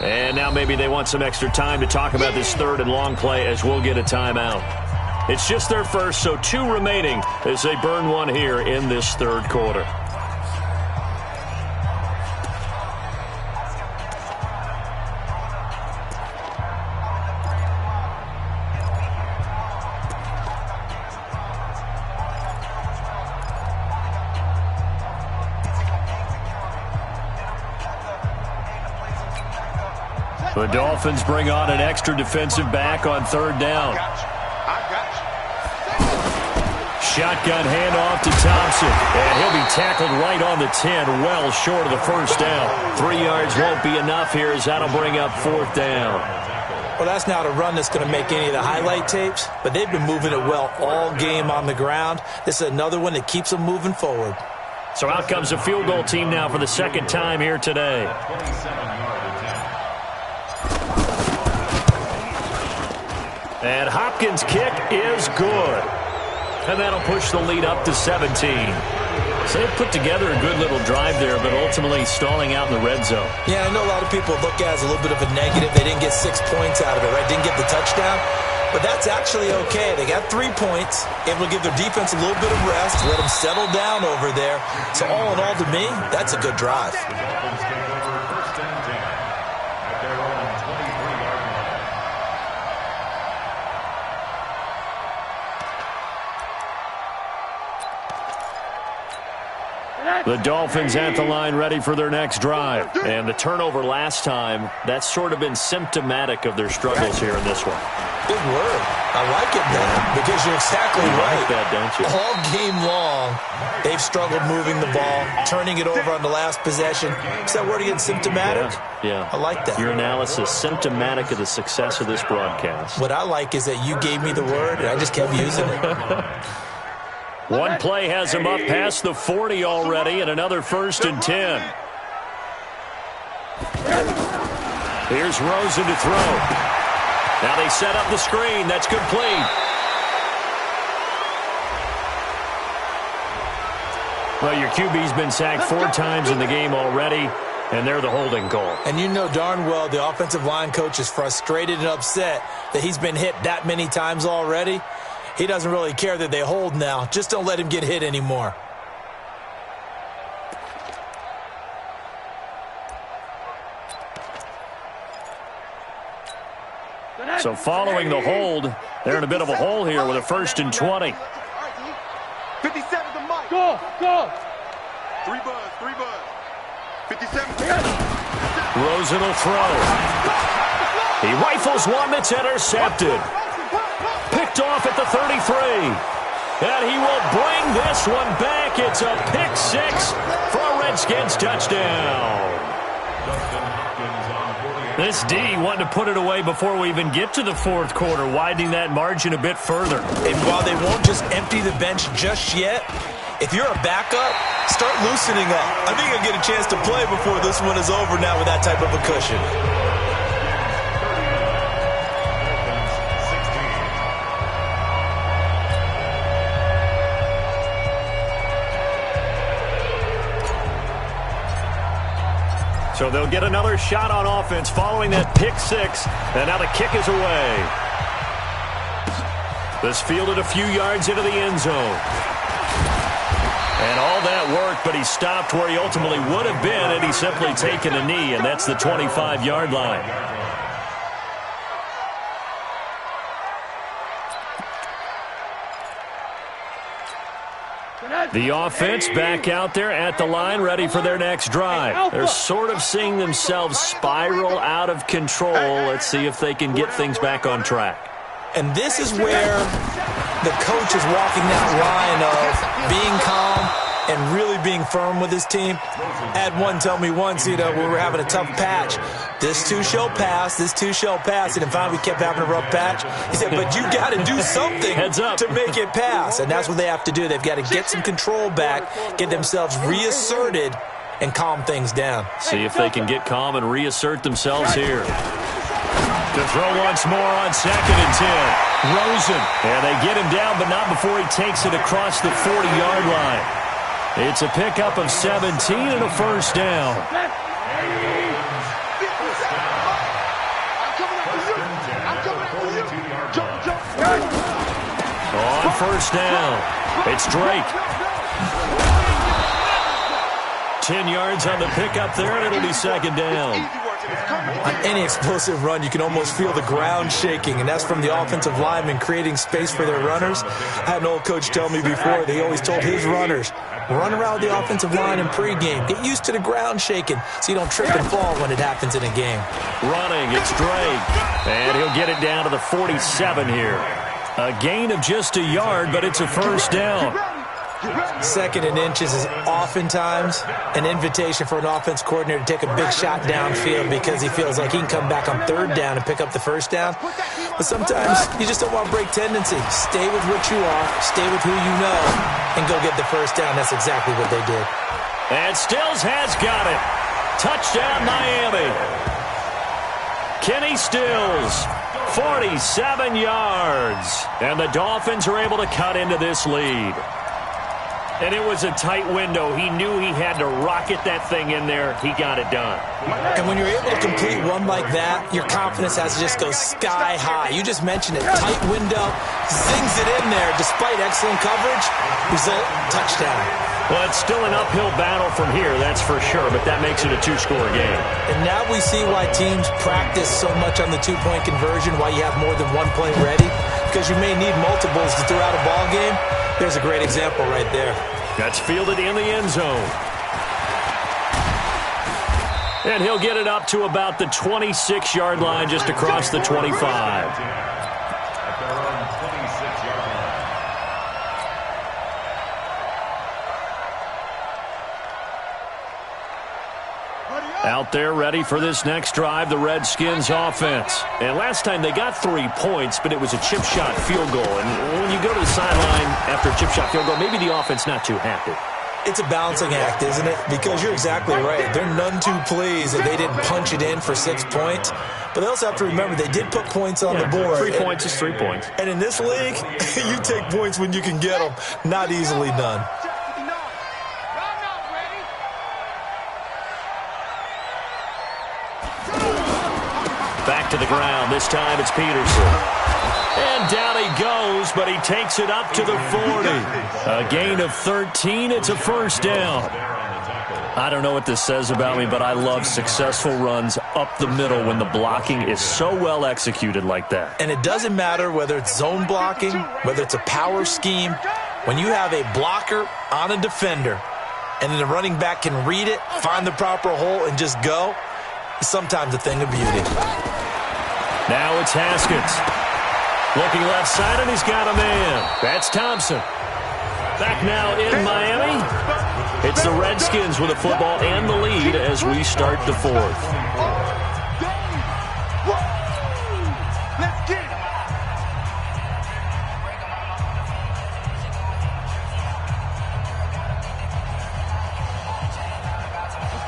And now maybe they want some extra time to talk about this 3rd and long play as we'll get a timeout. It's just their first, so 2 remaining as they burn 1 here in this 3rd quarter. The Dolphins bring on an extra defensive back on 3rd down. Shotgun handoff to Thompson. And he'll be tackled right on the 10, well short of the first down. 3 yards won't be enough here as that'll bring up 4th down. Well, that's not a run that's going to make any of the highlight tapes, but they've been moving it well all game on the ground. This is another one that keeps them moving forward. So out comes a field goal team now for the 2nd time here today. 27-yard attempt. And Hopkins' kick is good. And that'll push the lead up to 17. So they've put together a good little drive there, but ultimately stalling out in the red zone. Yeah, I know a lot of people look at it as a little bit of a negative. They didn't get 6 points out of it, right? Didn't get the touchdown. But that's actually okay. They got 3 points, able to give their defense a little bit of rest, let them settle down over there. So all in all, to me, that's a good drive. The Dolphins take over 1st and 10 at their own 23-yard line. The Dolphins at the line ready for their next drive. And the turnover last time, that's sort of been symptomatic of their struggles here in this one. Big word. I like it, man, because you're exactly right. Like that, don't you? All game long, they've struggled moving the ball, turning it over on the last possession. Is that word again, symptomatic? Yeah. I like that. Your analysis, symptomatic of the success of this broadcast. What I like is that you gave me the word, and I just kept using it. One play has him up past the 40 already, and another 1st and 10. Here's Rosen to throw. Now they set up the screen. That's complete. Well, your QB's been sacked 4 times in the game already, and they're the holding call. And you know darn well the offensive line coach is frustrated and upset that he's been hit that many times already. He doesn't really care that they hold now. Just don't let him get hit anymore. So following the hold, they're in a bit of a hole here with a 1st and 20. 57 to Mike. Go, go. 3 buzz, 3 buzz. Rosen will throw. He rifles one that's intercepted. Picked off at the 33. And he will bring this one back. It's a pick six for a Redskins touchdown. This D wanted to put it away before we even get to the fourth quarter, widening that margin a bit further. And while they won't just empty the bench just yet, if you're a backup, start loosening up. I think you'll get a chance to play before this one is over now with that type of a cushion. So they'll get another shot on offense following that pick six. And now the kick is away. This fielded a few yards into the end zone. And all that worked, but he stopped where he ultimately would have been, and he's simply taken a knee, and that's the 25-yard line. The offense back out there at the line, ready for their next drive. They're sort of seeing themselves spiral out of control. Let's see if they can get things back on track. And this is where the coach is walking that line of being calm and really being firm with his team. Had one tell me once, we were having a tough patch. This too shall pass, this too shall pass. And finally we kept having a rough patch. He said, but you got to do something to make it pass. And that's what they have to do. They've got to get some control back, get themselves reasserted, and calm things down. See if they can get calm and reassert themselves here. To throw once more on 2nd and 10. Rosen. And they get him down, but not before he takes it across the 40-yard line. It's a pickup of 17 and a first down. On first down, it's Drake. 10 yards on the pickup there, and it'll be 2nd down. On any explosive run, you can almost feel the ground shaking, and that's from the offensive linemen creating space for their runners. I had an old coach tell me before, they always told his runners, run around the offensive line in pregame. Get used to the ground shaking so you don't trip and fall when it happens in a game. Running, it's Drake. And he'll get it down to the 47 here. A gain of just a yard, but it's a first down. 2nd and inches is oftentimes an invitation for an offense coordinator to take a big shot downfield because he feels like he can come back on 3rd down and pick up the first down. But sometimes you just don't want to break tendency. Stay with what you are, stay with who you know, and go get the first down. That's exactly what they did. And Stills has got it. Touchdown, Miami. Kenny Stills, 47 yards. And the Dolphins are able to cut into this lead. And it was a tight window. He knew he had to rocket that thing in there. He got it done. And when you're able to complete one like that, your confidence has to just go sky high. You just mentioned it. Tight window, zings it in there despite excellent coverage. Result, touchdown. Well, it's still an uphill battle from here, that's for sure, but that makes it a 2-score game. And now we see why teams practice so much on the 2-point conversion, why you have more than one play ready, because you may need multiples to throw out a ball game. There's a great example right there. That's fielded in the end zone. And he'll get it up to about the 26-yard line, just across the 25. Out there ready for this next drive, the Redskins offense. And last time they got 3 points, but it was a chip shot field goal. And when you go to the sideline after a chip shot field goal, maybe the offense not too happy. It's a balancing act, isn't it? Because you're exactly right. They're none too pleased that they didn't punch it in for 6 points. But they also have to remember they did put points on the board. 3 points is 3 points. And in this league, you take points when you can get them. Not easily done. Back to the ground. This time it's Peterson. And down he goes, but he takes it up to the 40. A gain of 13. It's a first down. I don't know what this says about me, but I love successful runs up the middle when the blocking is so well executed like that. And it doesn't matter whether it's zone blocking, whether it's a power scheme. When you have a blocker on a defender and then the running back can read it, find the proper hole, and just go, it's sometimes a thing of beauty. Now it's Haskins. Looking left side, and he's got a man. That's Thompson. Back now in Miami. It's the Redskins with the football and the lead as we start the fourth.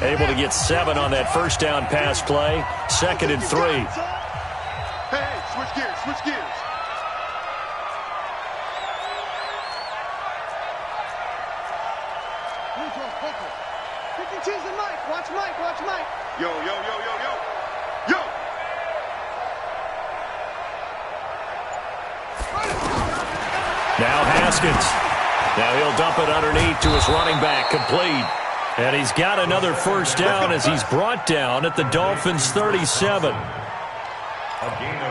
Able to get 7 on that first down pass play. 2nd and 3. Hey, switch gears, switch gears. Focus. 52's the Mike. Watch Mike, watch Mike. Yo, yo, yo, yo, yo. Yo! Now Haskins. Now he'll dump it underneath to his running back. Complete. And he's got another first down as he's brought down at the Dolphins' 37.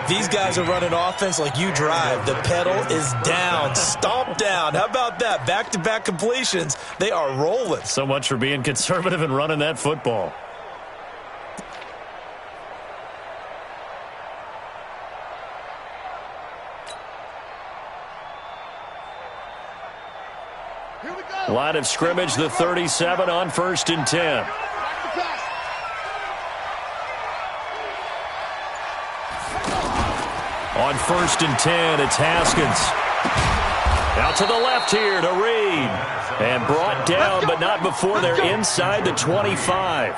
These guys are running offense like you drive. The pedal is down, stomp down. How about that? Back-to-back completions. They are rolling. So much for being conservative and running that football. Here we go. Line of scrimmage, the 37 on 1st and 10. On 1st and 10, it's Haskins. Out to the left here to Reed. And brought down, but not before they're inside the 25.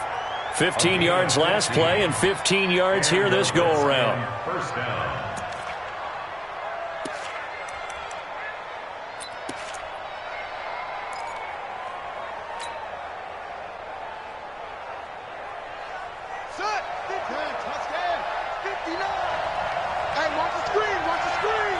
15 yards last play and 15 yards here this go-around. First down. Set. 15. Touchdown. 59. Hey, watch the screen. Watch the screen.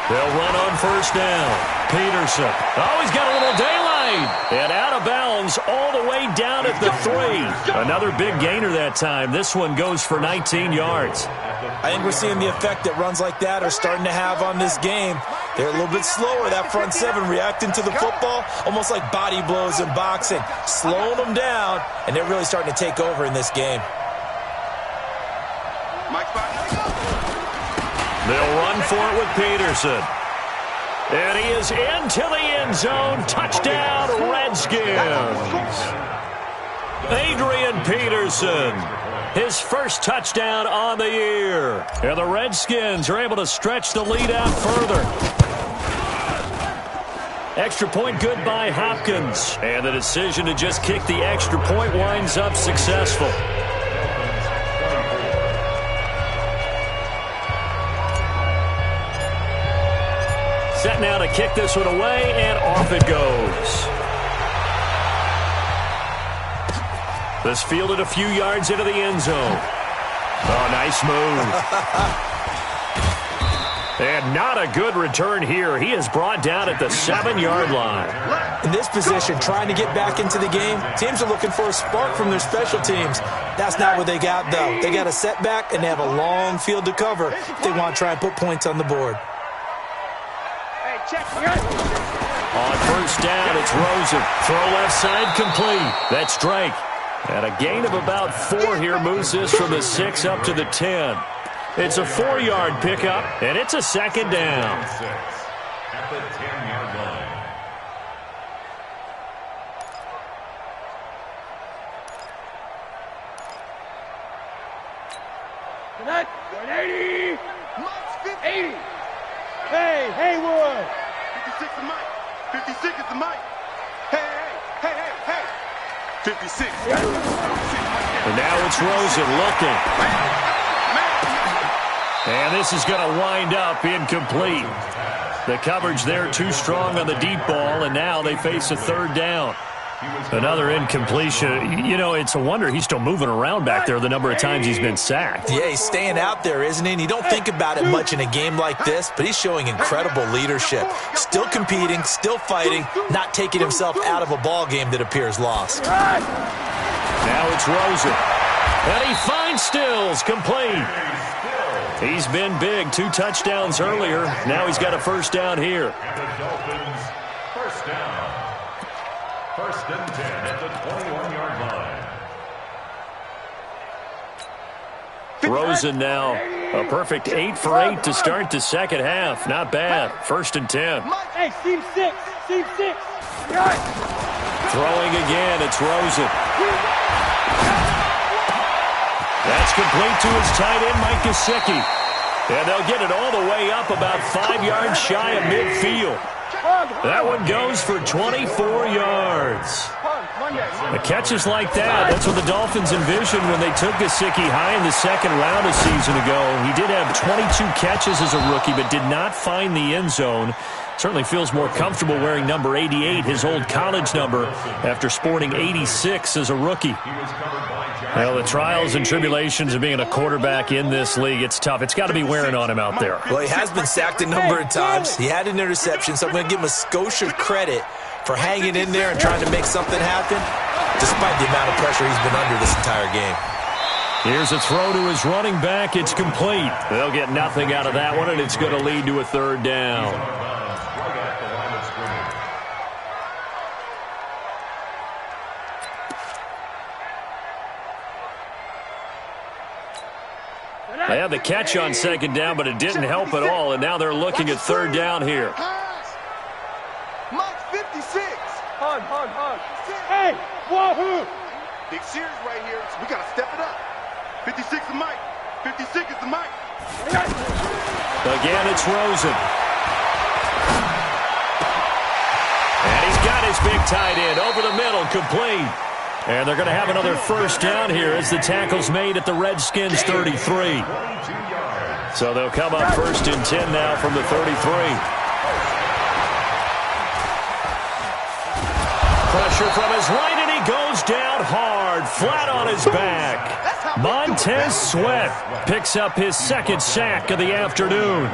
They'll run on 1st down. Peterson. Oh, he's got a little daylight. And out of bounds all the way down at the 3. Another big gainer that time. This one goes for 19 yards. I think we're seeing the effect that runs like that are starting to have on this game. They're a little bit slower, that front 7, reacting to the football, almost like body blows in boxing, slowing them down, and they're really starting to take over in this game. They'll run for it with Peterson. And he is into the end zone. Touchdown, Redskins. Adrian Peterson, his first touchdown on the year. And the Redskins are able to stretch the lead out further. Extra point good by Hopkins. And the decision to just kick the extra point winds up successful. Set now to kick this one away, and off it goes. This fielded a few yards into the end zone. Oh, nice move. And not a good return here. He is brought down at the 7-yard line. In this position, trying to get back into the game, teams are looking for a spark from their special teams. That's not what they got, though. They got a setback, and they have a long field to cover if they want to try and put points on the board. On 1st down, it's Rosen. Throw left side complete. That's Drake. And a gain of about 4 here moves this from the 6 up to the 10. It's a 4-yard pickup, and it's a 2nd down. At the 10-yard line. Tonight, 180. 80. Hey, Haywood. 56 is Mike. 56 is the Mike. Hey. 56. And now it's Rosen looking. And this is going to wind up incomplete. The coverage there too strong on the deep ball, and now they face a 3rd down. Another incompletion. You know, it's a wonder he's still moving around back there the number of times he's been sacked. Yeah, he's staying out there, isn't he? And you don't think about it much in a game like this, but he's showing incredible leadership. Still competing, still fighting, not taking himself out of a ball game that appears lost. Now it's Rosen. And he finds Stills, complete. He's been big, 2 touchdowns earlier. Now he's got a 1st down here. And the Dolphins, 1st down. First and 10 at the 21-yard line. Rosen now a perfect 8 for 8 to start the second half. Not bad. First and 10. Hey, seam 6. Seam 6. Throwing again. It's Rosen. That's complete to his tight end, Mike Gesicki. And they'll get it all the way up about 5 yards shy of midfield. That one goes for 24 yards. The catches like that, that's what the Dolphins envisioned when they took Gesicki high in the second round a season ago. He did have 22 catches as a rookie, but did not find the end zone. Certainly feels more comfortable wearing number 88, his old college number, after sporting 86 as a rookie. Well, the trials and tribulations of being a quarterback in this league, it's tough. It's got to be wearing on him out there. Well, he has been sacked a number of times. He had an interception, so I'm going to give him a skosh of credit for hanging in there and trying to make something happen, despite the amount of pressure he's been under this entire game. Here's a throw to his running back. It's complete. They'll get nothing out of that one, and it's going to lead to a third down. They had the catch on second down, but it didn't help at all, and now they're looking at third down here. Mike 56. Hug. Hey, wahoo. Big series right here, so we got to step it up. 56 is Mike. 56 is the Mike. Again, it's Rosen. And he's got his big tight end over the middle, complete. And they're going to have another first down here as the tackle's made at the Redskins 33. So they'll come up first and 10 now from the 33. Pressure from his right, and he goes down hard, flat on his back. Montez Sweat picks up his second sack of the afternoon.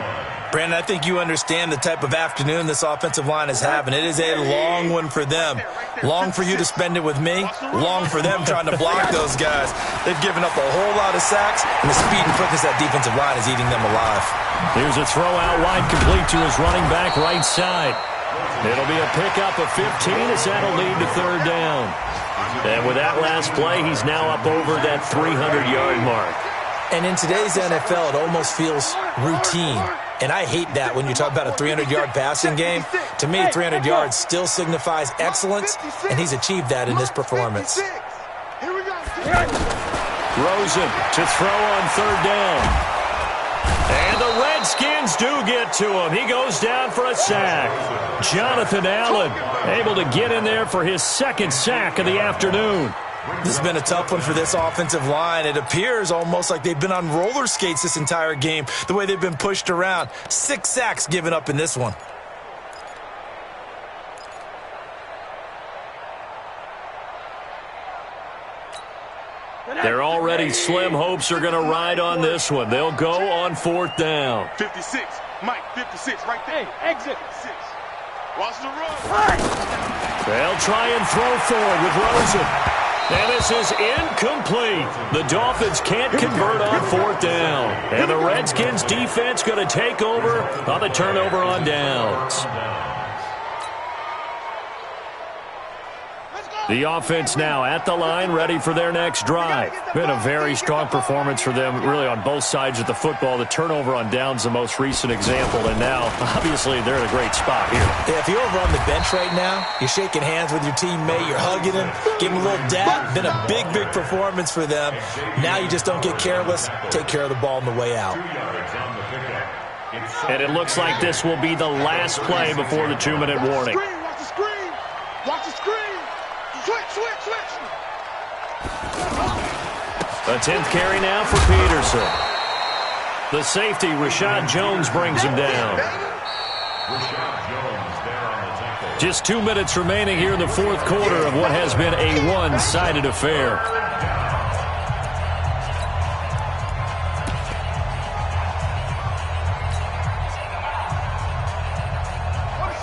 Brandon, I think you understand the type of afternoon this offensive line is having. It is a long one for them. Long for you to spend it with me. Long for them trying to block those guys. They've given up a whole lot of sacks, and the speed and quickness of that defensive line is eating them alive. Here's a throw out wide, complete to his running back right side. It'll be a pickup of 15 as that'll lead to third down. And with that last play, he's now up over that 300-yard mark. And in today's NFL, it almost feels routine. And I hate that when you talk about a 300-yard passing game. To me, 300 yards still signifies excellence, and he's achieved that in this performance. Rosen to throw on third down. And the Redskins do get to him. He goes down for a sack. Jonathan Allen able to get in there for his second sack of the afternoon. This has been a tough one for this offensive line. It appears almost like they've been on roller skates this entire game, the way they've been pushed around. 6 sacks given up in this one. They're already slim hopes are going to ride on this one. They'll go on fourth down. 56, Mike, 56, right there. Hey, exit. 6. Watch the run. They'll try and throw forward with Rosen. And this is incomplete. The Dolphins can't convert on fourth down. And the Redskins defense going to take over on the turnover on downs. The offense now at the line, ready for their next drive. Been a very strong performance for them, really on both sides of the football. The turnover on downs, the most recent example, and now, obviously, they're in a great spot here. Yeah, if you're over on the bench right now, you're shaking hands with your teammate, you're hugging him, giving him a little dap. Been a big, big performance for them. Now you just don't get careless. Take care of the ball on the way out. And it looks like this will be the last play before the 2-minute warning. Watch the screen. Watch the screen. Switch. A 10th carry now for Peterson. The safety, Rashad Jones, brings him down. Just 2 minutes remaining here in the fourth quarter of what has been a one-sided affair.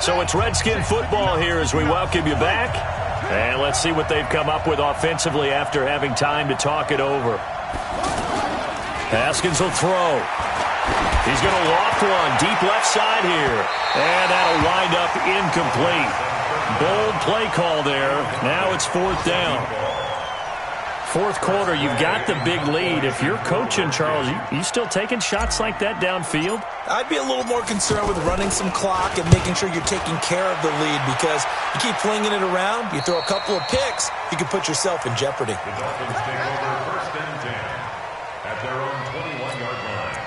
So it's Redskin football here as we welcome you back. And let's see what they've come up with offensively after having time to talk it over. Haskins will throw. He's going to loft one deep left side here. And that'll wind up incomplete. Bold play call there. Now it's 4th down. Fourth quarter, you've got the big lead. If you're coaching, Charles, you still taking shots like that downfield? I'd be a little more concerned with running some clock and making sure you're taking care of the lead, because you keep flinging it around, you throw a couple of picks, you can put yourself in jeopardy. The Dolphins take over 1st and 10 at their own 21-yard line.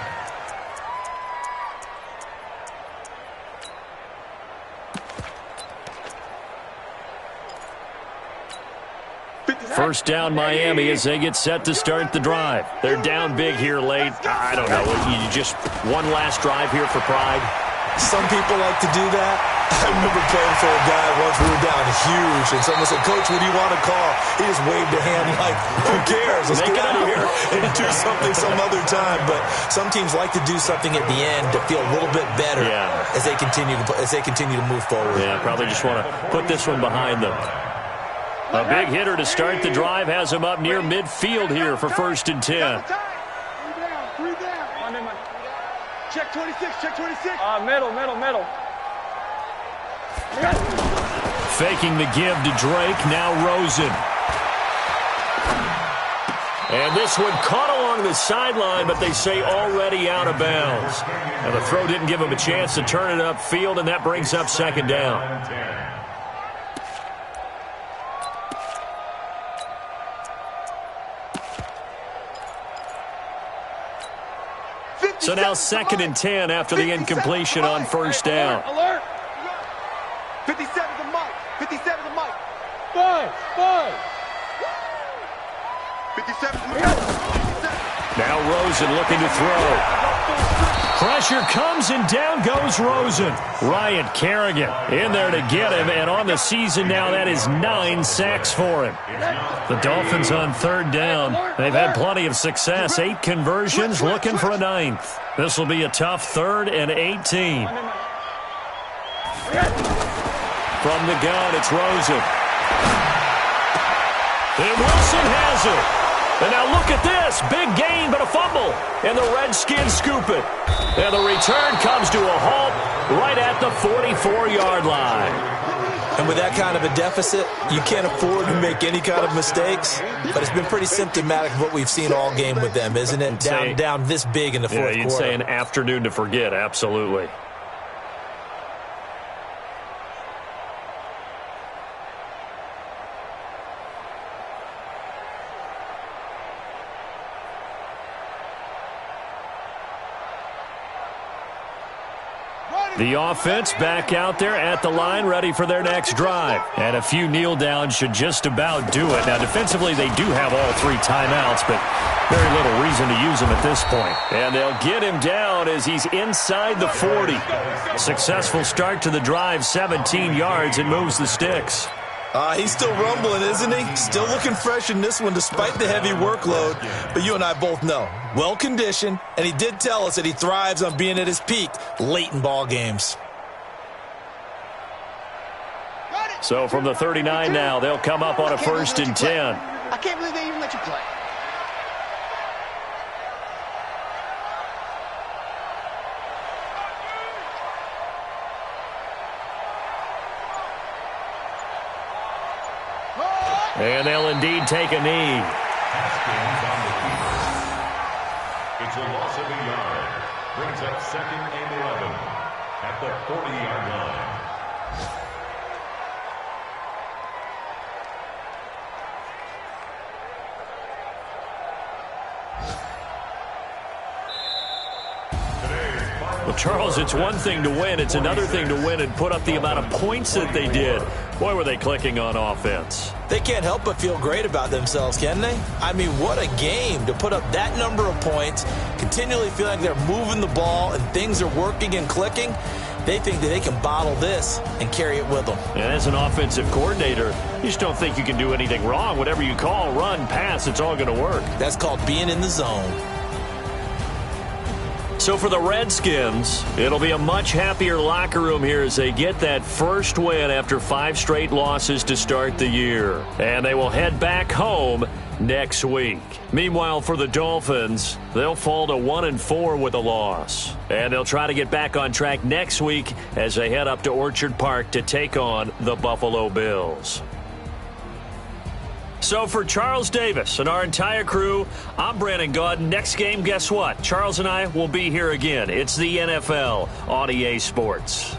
First down Miami as they get set to start the drive. They're down big here late. I don't know. You just one last drive here for pride? Some people like to do that. I remember playing for a guy once. We were down huge, and someone said, "Coach, what do you want to call?" He just waved a hand like, "Who cares? Let's get out of here and do something some other time." But some teams like to do something at the end to feel a little bit better as they continue to move forward. Yeah, probably just want to put this one behind them. A big hitter to start the drive has him up near midfield here for 1st and 10. 3 down. Check 26, check 26. Middle. Faking the give to Drake, now Rosen. And this one caught along the sideline, but they say already out of bounds. Now the throw didn't give him a chance to turn it upfield, and that brings up 2nd down. So now 2nd and 10 after the incompletion on 1st down. Alert! 57 to Mike. 57 to Mike. 5. 57 to Mike. Now Rosen looking to throw. Pressure comes and down goes Rosen. Ryan Kerrigan in there to get him, and on the season now that is 9 sacks for him. The Dolphins on 3rd down. They've had plenty of success. 8 conversions, looking for a 9th. This will be a tough 3rd and 18. From the gun, it's Rosen. And Wilson has it. And now look at this. Big gain, but a fumble. And the Redskins scoop it. And the return comes to a halt right at the 44-yard line. And with that kind of a deficit, you can't afford to make any kind of mistakes. But it's been pretty symptomatic of what we've seen all game with them, isn't it? Down this big in the fourth quarter. Yeah, you'd say an afternoon to forget, absolutely. The offense back out there at the line, ready for their next drive. And a few kneel downs should just about do it. Now, defensively, they do have all 3 timeouts, but very little reason to use them at this point. And they'll get him down as he's inside the 40. Successful start to the drive, 17 yards, and moves the sticks. He's still rumbling, isn't he? Still looking fresh in this one despite the heavy workload. But you and I both know, well-conditioned, and he did tell us that he thrives on being at his peak late in ball games. So from the 39 now, they'll come up on a 1st and 10. I can't believe they even let you play. And they'll indeed take a knee. Haskins on the field. It's a loss of a yard. Brings up 2nd and 11 at the 40-yard line. Well, Charles, it's one thing to win. It's another thing to win and put up the amount of points that they did. Boy, were they clicking on offense. They can't help but feel great about themselves, can they? I mean, what a game to put up that number of points, continually feeling like they're moving the ball and things are working and clicking. They think that they can bottle this and carry it with them. And as an offensive coordinator, you just don't think you can do anything wrong. Whatever you call, run, pass, it's all going to work. That's called being in the zone. So for the Redskins, it'll be a much happier locker room here as they get that first win after 5 straight losses to start the year. And they will head back home next week. Meanwhile, for the Dolphins, they'll fall to 1-4 with a loss. And they'll try to get back on track next week as they head up to Orchard Park to take on the Buffalo Bills. So for Charles Davis and our entire crew, I'm Brandon Gaudin. Next game, guess what? Charles and I will be here again. It's the NFL on EA Sports.